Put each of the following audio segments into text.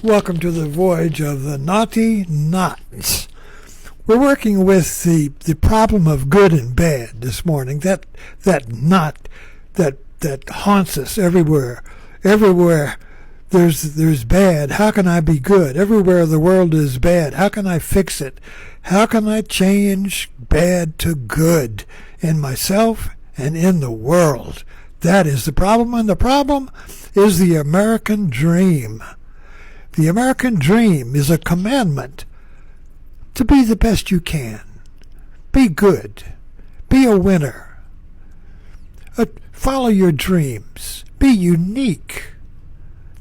Welcome to the voyage of the naughty knots. We're working with the problem of good and bad this morning. That knot that haunts us everywhere. Everywhere there's bad. How can I be good? Everywhere the world is bad. How can I fix it? How can I change bad to good in myself and in the world? That is the problem, and the problem is the American dream. The American dream is a commandment to be the best you can. Be good. Be a winner. Follow your dreams. Be unique.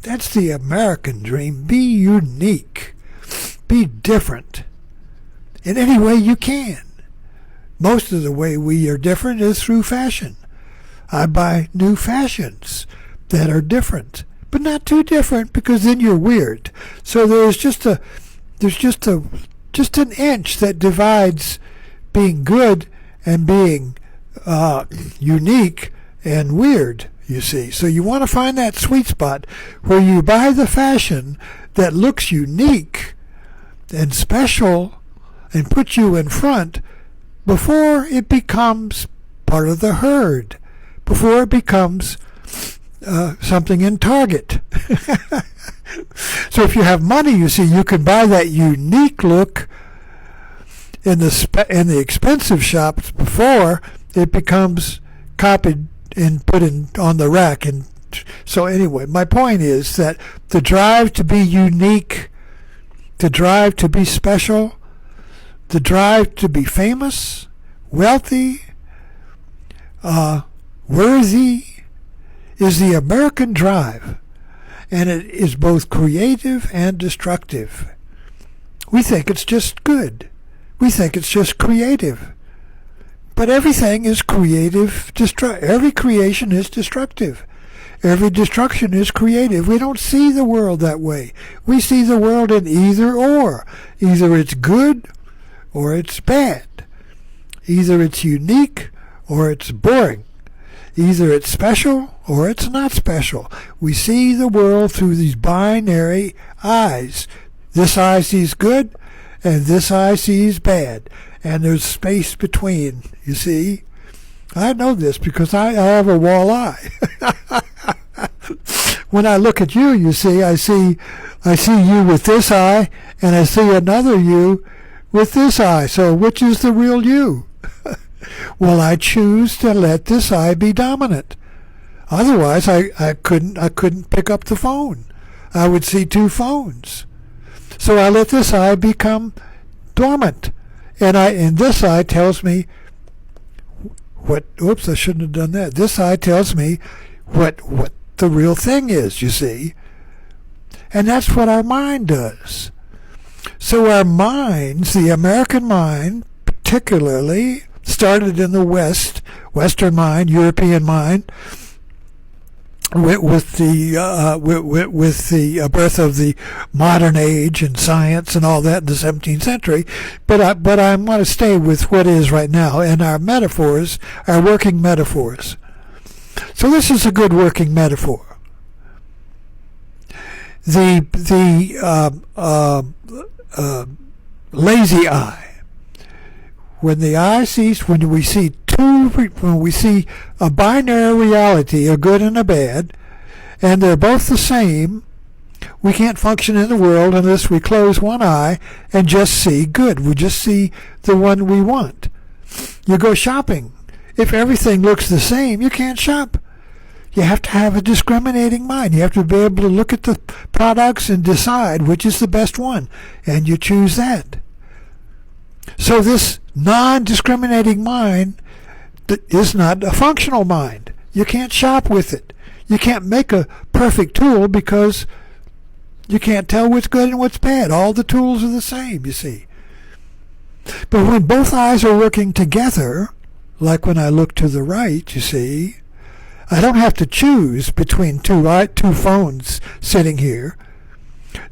That's the American dream. Be unique. Be different in any way you can. Most of the way we are different is through fashion. I buy new fashions that are different, but not too different, because then you're weird. So there's just an inch that divides being good and being unique and weird, you see. So you want to find that sweet spot where you buy the fashion that looks unique and special and puts you in front before it becomes part of the herd, before it becomes something in Target. So if you have money, you see, you can buy that unique look in the expensive shops before it becomes copied and put on the rack. And so anyway, my point is that the drive to be unique, the drive to be special, the drive to be famous, wealthy, worthy, is the American drive, and it is both creative and destructive. We think it's just good. We think it's just creative. But everything is creative. Every creation is destructive. Every destruction is creative. We don't see the world that way. We see the world in either or. Either it's good or it's bad. Either it's unique or it's boring. Either it's special or it's not special. We see the world through these binary eyes. This eye sees good, and this eye sees bad. And there's space between, you see. I know this because I have a wall eye. When I look at you, you see, I see you with this eye, and I see another you with this eye. So which is the real you? Well, I choose to let this eye be dominant. Otherwise, I couldn't pick up the phone. I would see two phones. So I let this eye become dormant, and this eye tells me what. Oops, I shouldn't have done that. This eye tells me what the real thing is. You see, and that's what our mind does. So our minds, the American mind, particularly, started in the West, Western mind, European mind, with the birth of the modern age and science and all that in the 17th century. But I want to stay with what is right now, and our metaphors, our working metaphors. So this is a good working metaphor. The lazy eye. When we see a binary reality, a good and a bad, and they're both the same, we can't function in the world unless we close one eye and just see good. We just see the one we want. You go shopping. If everything looks the same, you can't shop. You have to have a discriminating mind. You have to be able to look at the products and decide which is the best one, and you choose that. So this non-discriminating mind is not a functional mind. You can't shop with it. You can't make a perfect tool because you can't tell what's good and what's bad. All the tools are the same, you see. But when both eyes are working together, like when I look to the right, you see, I don't have to choose between two phones sitting here.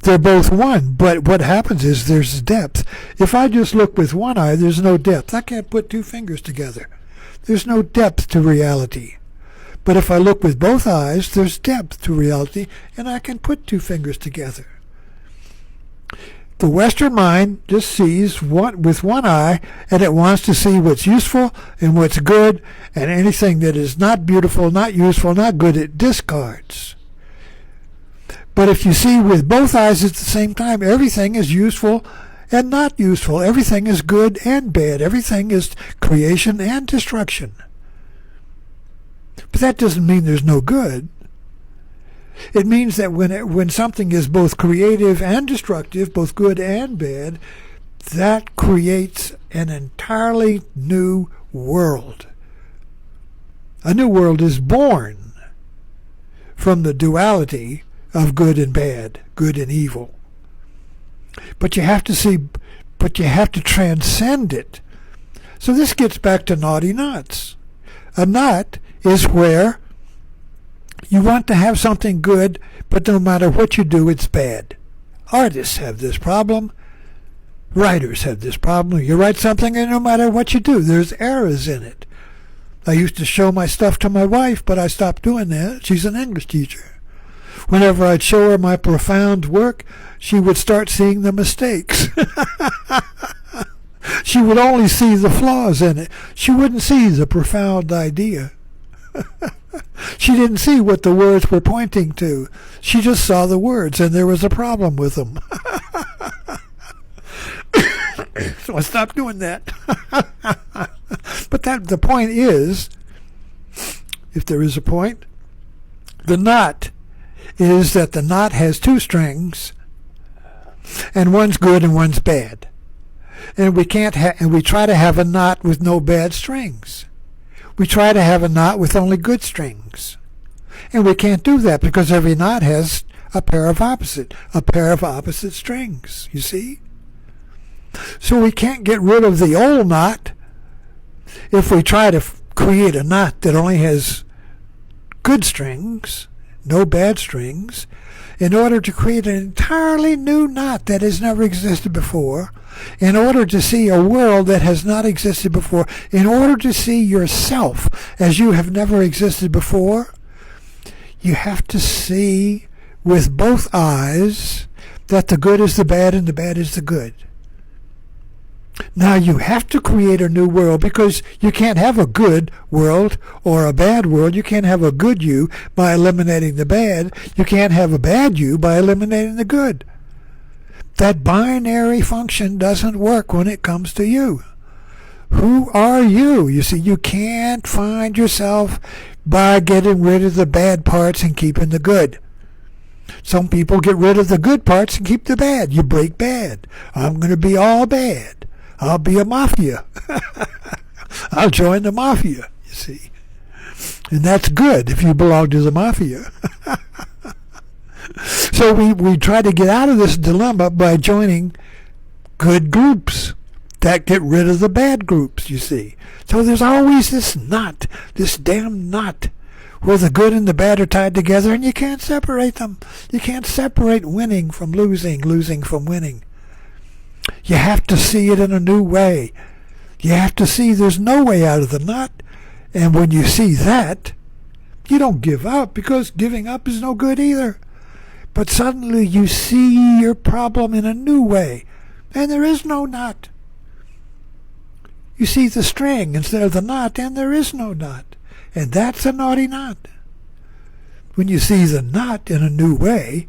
They're both one, but what happens is there's depth. If I just look with one eye, there's no depth. I can't put two fingers together. There's no depth to reality. But if I look with both eyes, there's depth to reality, and I can put two fingers together. The Western mind just sees with one eye, and it wants to see what's useful and what's good, and anything that is not beautiful, not useful, not good, it discards. But if you see with both eyes at the same time, everything is useful and not useful. Everything is good and bad. Everything is creation and destruction. But that doesn't mean there's no good. It means that when something is both creative and destructive, both good and bad, that creates an entirely new world. A new world is born from the duality of good and bad, good and evil. But you have to transcend it. So this gets back to naughty knots. A knot is where you want to have something good, but no matter what you do, it's bad. Artists have this problem. Writers have this problem. You write something, and no matter what you do, there's errors in it. I used to show my stuff to my wife, but I stopped doing that. She's an English teacher. Whenever I'd show her my profound work, she would start seeing the mistakes. She would only see the flaws in it. She wouldn't see the profound idea. She didn't see what the words were pointing to. She just saw the words, and there was a problem with them. So I stopped doing that. But the point is, if there is a point, the knot is that the knot has two strings, and one's good and one's bad. And we try to have a knot with no bad strings. We try to have a knot with only good strings. And we can't do that because every knot has a pair of opposite strings, you see? So we can't get rid of the old knot if we try to create a knot that only has good strings, no bad strings, in order to create an entirely new knot that has never existed before, in order to see a world that has not existed before, in order to see yourself as you have never existed before, you have to see with both eyes that the good is the bad and the bad is the good. Now you have to create a new world because you can't have a good world or a bad world. You can't have a good you by eliminating the bad. You can't have a bad you by eliminating the good. That binary function doesn't work when it comes to you. Who are you? You see, you can't find yourself by getting rid of the bad parts and keeping the good. Some people get rid of the good parts and keep the bad. You break bad. I'm going to be all bad. I'll be a mafia. I'll join the mafia, you see. And that's good if you belong to the mafia. So we try to get out of this dilemma by joining good groups that get rid of the bad groups, you see. So there's always this knot, this damn knot, where the good and the bad are tied together, and you can't separate them. You can't separate winning from losing, losing from winning. You have to see it in a new way. You have to see there's no way out of the knot. And when you see that, you don't give up, because giving up is no good either. But suddenly you see your problem in a new way, and there is no knot. You see the string instead of the knot, and there is no knot. And that's a naughty knot. When you see the knot in a new way,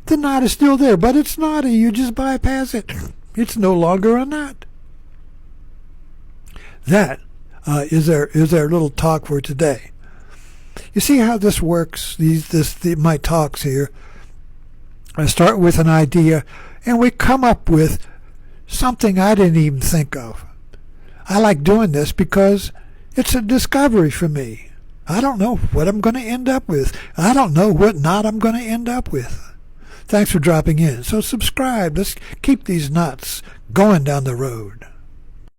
the knot is still there, but it's naughty. You just bypass it. It's no longer a knot. That is our little talk for today. You see how this works? My talks here. I start with an idea, and we come up with something I didn't even think of. I like doing this because it's a discovery for me. I don't know what I'm going to end up with. I don't know what knot I'm going to end up with. Thanks for dropping in. So subscribe. Let's keep these knots going down the road.